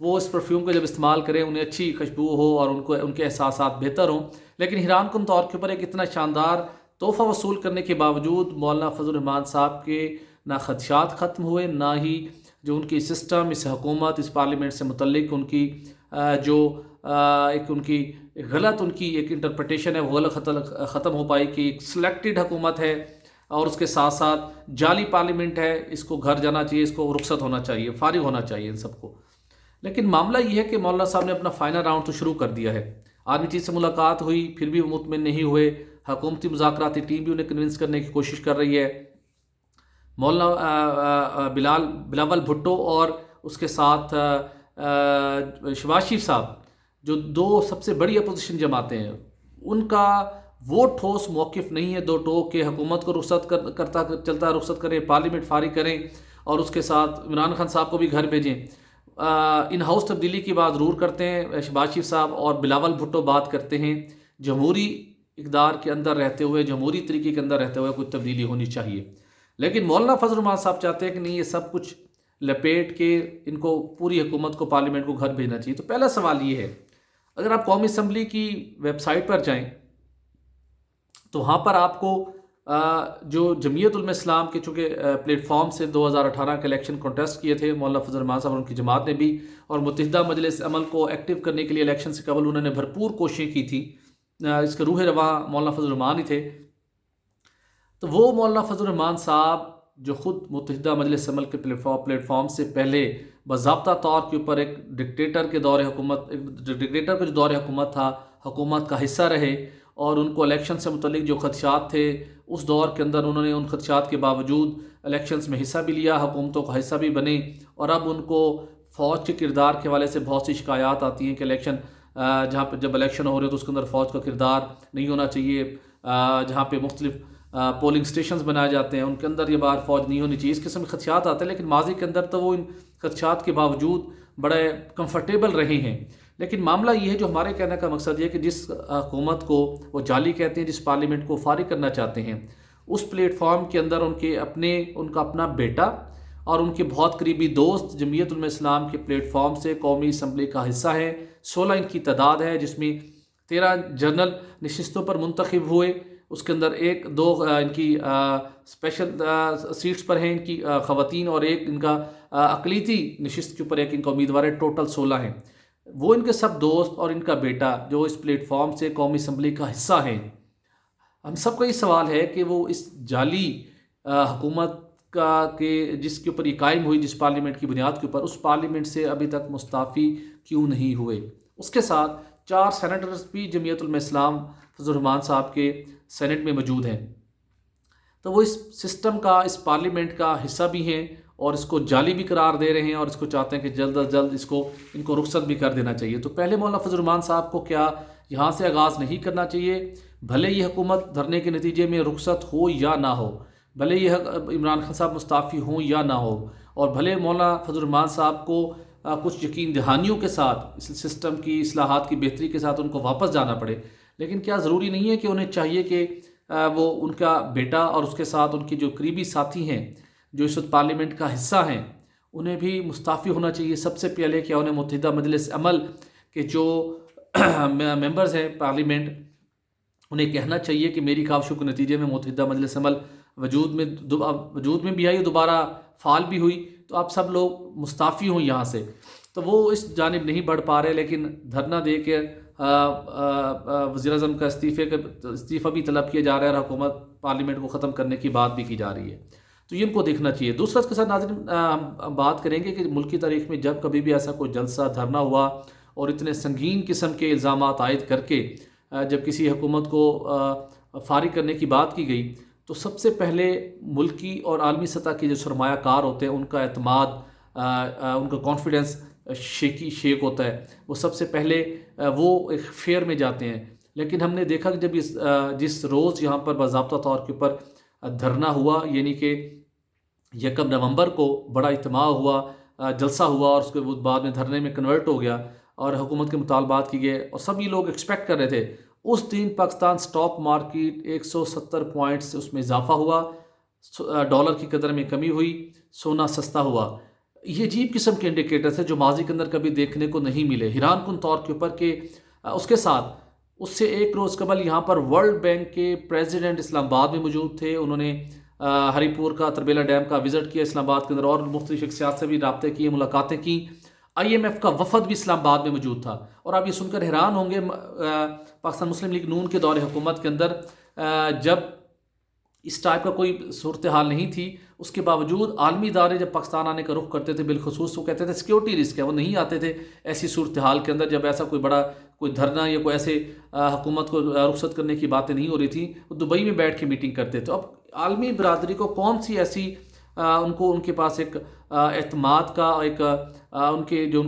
وہ اس پرفیوم کو جب استعمال کریں انہیں اچھی خوشبو ہو اور ان کے احساسات بہتر ہوں. لیکن حیران کن طور کے اوپر ایک اتنا شاندار تحفہ وصول کرنے کے باوجود مولانا فضل الرحمان صاحب کے نہ خدشات ختم ہوئے، نہ ہی جو ان کی سسٹم، اس حکومت، اس پارلیمنٹ سے متعلق ان کی جو ایک ان کی غلط ان کی ایک انٹرپریٹیشن ہے وہ غلط ختم ہو پائی کہ ایک سلیکٹڈ حکومت ہے اور اس کے ساتھ ساتھ جعلی پارلیمنٹ ہے. اس کو گھر جانا چاہیے، اس کو رخصت ہونا چاہیے، فارغ ہونا چاہیے ان سب کو. لیکن معاملہ یہ ہے کہ مولانا صاحب نے اپنا فائنل راؤنڈ تو شروع کر دیا ہے. آرمی چیف سے ملاقات ہوئی، پھر بھی وہ مطمئن نہیں ہوئے. حکومتی مذاکراتی ٹیم بھی انہیں کنونس کرنے کی کوشش کر رہی ہے. مولانا بلاول بھٹو اور اس کے ساتھ شہباز شریف صاحب جو دو سب سے بڑی اپوزیشن جماعتیں ہیں، ان کا وہ ٹھوس موقف نہیں ہے دو ٹوک کہ حکومت کو رخصت چلتا رخصت کریں، پارلیمنٹ فارغ کریں اور اس کے ساتھ عمران خان صاحب کو بھی گھر بھیجیں. ان ہاؤس تبدیلی کی بات ضرور کرتے ہیں شہباز شریف صاحب، اور بلاول بھٹو بات کرتے ہیں جمہوری اقدار کے اندر رہتے ہوئے، جمہوری طریقے کے اندر رہتے ہوئے کوئی تبدیلی ہونی چاہیے. لیکن مولانا فضل الرحمان صاحب چاہتے ہیں کہ نہیں، یہ سب کچھ لپیٹ کے ان کو پوری حکومت کو، پارلیمنٹ کو گھر بھیجنا چاہیے. تو پہلا سوال یہ ہے، اگر آپ قومی اسمبلی کی ویب سائٹ پر جائیں تو وہاں پر آپ کو جو جمعیت علماء اسلام کے چونکہ پلیٹ فارم سے 2018 کے الیکشن کنٹیسٹ کیے تھے مولانا فضل الرحمان صاحب اور ان کی جماعت نے بھی، اور متحدہ مجلس عمل کو ایکٹیو کرنے کے لیے الیکشن سے قبل انہوں نے بھرپور کوششیں کی تھی. اس کے روح رواں مولانا فضل الرحمان ہی تھے. تو وہ مولانا فضل الرحمان صاحب جو خود متحدہ مجلس عمل کے پلیٹ فارم سے پہلے باضابطہ طور کے اوپر ایک ڈکٹیٹر کے دور حکومت، ڈکٹیٹر کا جو دور حکومت تھا، حکومت کا حصہ رہے، اور ان کو الیکشن سے متعلق جو خدشات تھے اس دور کے اندر انہوں نے ان خدشات کے باوجود الیکشنز میں حصہ بھی لیا، حکومتوں کا حصہ بھی بنے. اور اب ان کو فوج کے کردار کے حوالے سے بہت سی شکایات آتی ہیں کہ الیکشن جہاں پہ جب الیکشن ہو رہے تو اس کے اندر فوج کا کردار نہیں ہونا چاہیے. جہاں پہ مختلف پولنگ سٹیشنز بنائے جاتے ہیں ان کے اندر یہ بار فوج نہیں ہونی چاہیے. اس قسم کے خدشات آتے ہیں، لیکن ماضی کے اندر تو وہ ان خدشات کے باوجود بڑے کمفرٹیبل رہے ہیں. لیکن معاملہ یہ ہے، جو ہمارے کہنے کا مقصد یہ ہے کہ جس حکومت کو وہ جعلی کہتے ہیں، جس پارلیمنٹ کو فارغ کرنا چاہتے ہیں، اس پلیٹ فارم کے اندر ان کا اپنا بیٹا اور ان کے بہت قریبی دوست جمعیت علماء اسلام کے پلیٹ فارم سے قومی اسمبلی کا حصہ ہیں. 16 ان کی تعداد ہے، جس میں 13 جنرل نشستوں پر منتخب ہوئے. اس کے اندر دو ان کی اسپیشل سیٹس پر ہیں ان کی خواتین، اور ایک ان کا اقلیتی نشست کے اوپر ایک ان کا امیدوار ہے. ٹوٹل 16 ہیں. وہ ان کے سب دوست اور ان کا بیٹا جو اس پلیٹ فارم سے قومی اسمبلی کا حصہ ہیں. ہم سب کا یہ سوال ہے کہ وہ اس جعلی حکومت جس کے اوپر یہ قائم ہوئی، جس پارلیمنٹ کی بنیاد کے اوپر، اس پارلیمنٹ سے ابھی تک مستعفی کیوں نہیں ہوئے. اس کے ساتھ 4 سینیٹرز بھی جمعیت علماء اسلام فضل الرحمان صاحب کے سینٹ میں موجود ہیں. تو وہ اس سسٹم کا، اس پارلیمنٹ کا حصہ بھی ہیں اور اس کو جعلی بھی قرار دے رہے ہیں، اور اس کو چاہتے ہیں کہ جلد از جلد ان کو رخصت بھی کر دینا چاہیے. تو پہلے مولانا فضل الرحمان صاحب کو کیا یہاں سے آغاز نہیں کرنا چاہیے؟ بھلے یہ حکومت دھرنے کے نتیجے میں رخصت ہو یا نہ ہو، بھلے یہ عمران خان صاحب مستعفی ہوں یا نہ ہو، اور بھلے مولانا فضل الرحمان صاحب کو کچھ یقین دہانیوں کے ساتھ اس سسٹم کی اصلاحات کی بہتری کے ساتھ ان کو واپس جانا پڑے، لیکن کیا ضروری نہیں ہے کہ انہیں چاہیے کہ وہ ان کا بیٹا اور اس کے ساتھ ان کی جو قریبی ساتھی ہیں جو اس وقت پارلیمنٹ کا حصہ ہیں انہیں بھی مستعفی ہونا چاہیے؟ سب سے پہلے کیا انہیں متحدہ مجلس عمل کے جو ممبرز ہیں پارلیمنٹ، انہیں کہنا چاہیے کہ میری کاوشوں کے نتیجے میں متحدہ مجلس عمل وجود میں بھی آئی، دوبارہ فعال بھی ہوئی، تو آپ سب لوگ مستعفی ہوں یہاں سے. تو وہ اس جانب نہیں بڑھ پا رہے، لیکن دھرنا دے کے وزیر اعظم کا استعفیٰ بھی طلب کیا جا رہا ہے، اور حکومت پارلیمنٹ کو ختم کرنے کی بات بھی کی جا رہی ہے. تو یہ ان کو دیکھنا چاہیے. دوسرا اس کے ساتھ ناظرین ہم بات کریں گے کہ ملکی تاریخ میں جب کبھی بھی ایسا کوئی جلسہ دھرنا ہوا اور اتنے سنگین قسم کے الزامات عائد کر کے جب کسی حکومت کو فارغ کرنے کی بات کی گئی، تو سب سے پہلے ملکی اور عالمی سطح کے جو سرمایہ کار ہوتے ہیں ان کا اعتماد، ان کا کانفیڈنس شیک ہوتا ہے. وہ سب سے پہلے وہ ایک فیئر میں جاتے ہیں. لیکن ہم نے دیکھا کہ جب جس روز یہاں پر باضابطہ طور کے اوپر دھرنا ہوا، یعنی کہ 1 نومبر کو بڑا اجتماع ہوا، جلسہ ہوا، اور اس کے بعد میں دھرنے میں کنورٹ ہو گیا اور حکومت کے مطالبات کی گئے، اور سبھی لوگ ایکسپیکٹ کر رہے تھے. اس دن پاکستان سٹاک مارکیٹ 170 پوائنٹس سے اس میں اضافہ ہوا، ڈالر کی قدر میں کمی ہوئی، سونا سستا ہوا. یہ عجیب قسم کے انڈیکیٹرز ہیں جو ماضی کے اندر کبھی دیکھنے کو نہیں ملے، حیران کن طور کے اوپر کہ اس کے ساتھ اس سے ایک روز قبل یہاں پر ورلڈ بینک کے پریزیڈنٹ اسلام آباد میں موجود تھے. انہوں نے ہری پور کا تربیلا ڈیم کا وزٹ کیا اسلام آباد کے اندر، اور مختلف شخصیات سے بھی رابطے کیے، ملاقاتیں کی. IMF کا وفد بھی اسلام آباد میں موجود تھا. اور آپ یہ سن کر حیران ہوں گے پاکستان مسلم لیگ نون کے دور حکومت کے اندر جب اس ٹائپ کا کوئی صورتحال نہیں تھی، اس کے باوجود عالمی ادارے جب پاکستان آنے کا رخ کرتے تھے، بالخصوص وہ کہتے تھے سیکیورٹی رسک ہے، وہ نہیں آتے تھے ایسی صورتحال کے اندر جب ایسا کوئی بڑا کوئی دھرنا یا کوئی ایسے حکومت کو رخصت کرنے کی باتیں نہیں ہو رہی تھیں. وہ دبئی میں بیٹھ کے میٹنگ کرتے تھے. اب عالمی برادری کو کون سی ایسی ان کے پاس ایک اعتماد کا ایک ان کے جو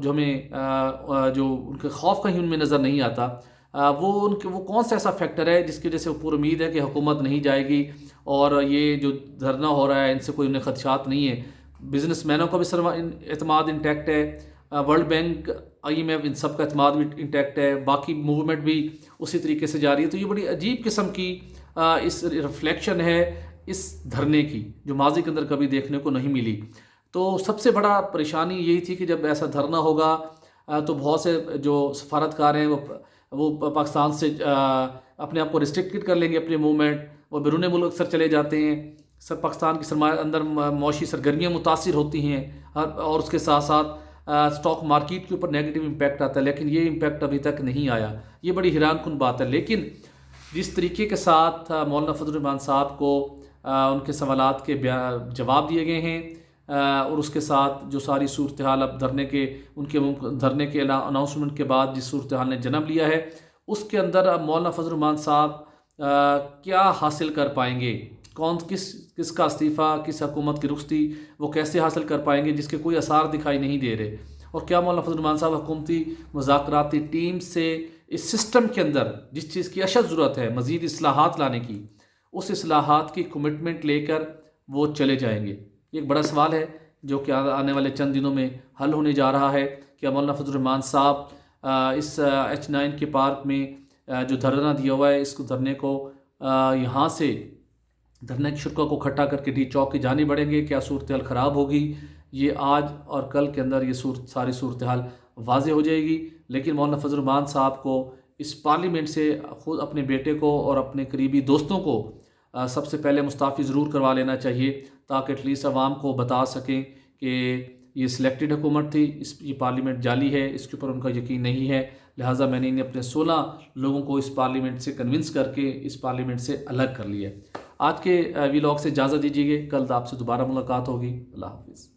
ہمیں جو ان کے خوف کہیں ان میں نظر نہیں آتا، وہ کون سا ایسا فیکٹر ہے جس کی وجہ سے وہ پوری امید ہے کہ حکومت نہیں جائے گی اور یہ جو دھرنا ہو رہا ہے ان سے کوئی انہیں خدشات نہیں ہے. بزنس مینوں کا بھی اعتماد انٹیکٹ ہے، ورلڈ بینک IMF ان سب کا اعتماد بھی انٹیکٹ ہے، باقی موومنٹ بھی اسی طریقے سے جاری ہے. تو یہ بڑی عجیب قسم کی اس ریفلیکشن ہے اس دھرنے کی جو ماضی کے اندر کبھی دیکھنے کو نہیں ملی. تو سب سے بڑا پریشانی یہی تھی کہ جب ایسا دھرنا ہوگا تو بہت سے جو سفارتکار ہیں وہ پاکستان سے اپنے آپ کو ریسٹرکٹڈ کر لیں گے، اپنے موومنٹ، وہ بیرون ملک اکثر چلے جاتے ہیں. پاکستان کی سرمایہ اندر معاشی سرگرمیاں متاثر ہوتی ہیں، اور اس کے ساتھ ساتھ اسٹاک مارکیٹ کے اوپر نیگیٹو امپیکٹ آتا ہے. لیکن یہ امپیکٹ ابھی تک نہیں آیا. یہ بڑی حیران کن بات ہے. لیکن جس طریقے کے ساتھ مولانا فضل الرحمان صاحب کو ان کے سوالات کے جواب دیے گئے ہیں، اور اس کے ساتھ جو ساری صورتحال اب دھرنے کے اناؤنسمنٹ کے بعد جس صورتحال نے جنم لیا ہے، اس کے اندر اب مولانا فضل الرحمان صاحب کیا حاصل کر پائیں گے، کس کا استعفیٰ، کس حکومت کی رخصتی وہ کیسے حاصل کر پائیں گے جس کے کوئی آثار دکھائی نہیں دے رہے. اور کیا مولانا فضل الرحمان صاحب حکومتی مذاکراتی ٹیم سے اس سسٹم کے اندر جس چیز کی اشد ضرورت ہے مزید اصلاحات لانے کی، اس اصلاحات کی کمٹمنٹ لے کر وہ چلے جائیں گے؟ یہ ایک بڑا سوال ہے جو کہ آنے والے چند دنوں میں حل ہونے جا رہا ہے. کہ مولانا فضل الرحمان صاحب اس H9 کے پارک میں جو دھرنا دیا ہوا ہے، اس کو دھرنے کو یہاں سے دھرنے کی شرکا کو کھٹا کر کے ڈی چوک کی جانب بڑھیں گے؟ کیا صورتحال خراب ہوگی؟ یہ آج اور کل کے اندر یہ ساری صورتحال واضح ہو جائے گی. لیکن مولانا فضل الرحمان صاحب کو اس پارلیمنٹ سے خود اپنے بیٹے کو اور اپنے قریبی دوستوں کو سب سے پہلے مستعفی ضرور کروا لینا چاہیے، تاکہ ایٹ لیسٹ عوام کو بتا سکیں کہ یہ سلیکٹڈ حکومت تھی، یہ پارلیمنٹ جعلی ہے، اس کے اوپر ان کا یقین نہیں ہے. لہٰذا میں نے انہیں اپنے 16 لوگوں کو اس پارلیمنٹ سے کنونس کر کے اس پارلیمنٹ سے الگ کر لیا. آج کے ویلاگ سے اجازت دیجیے گا، کل آپ سے دوبارہ ملاقات ہوگی. اللہ حافظ.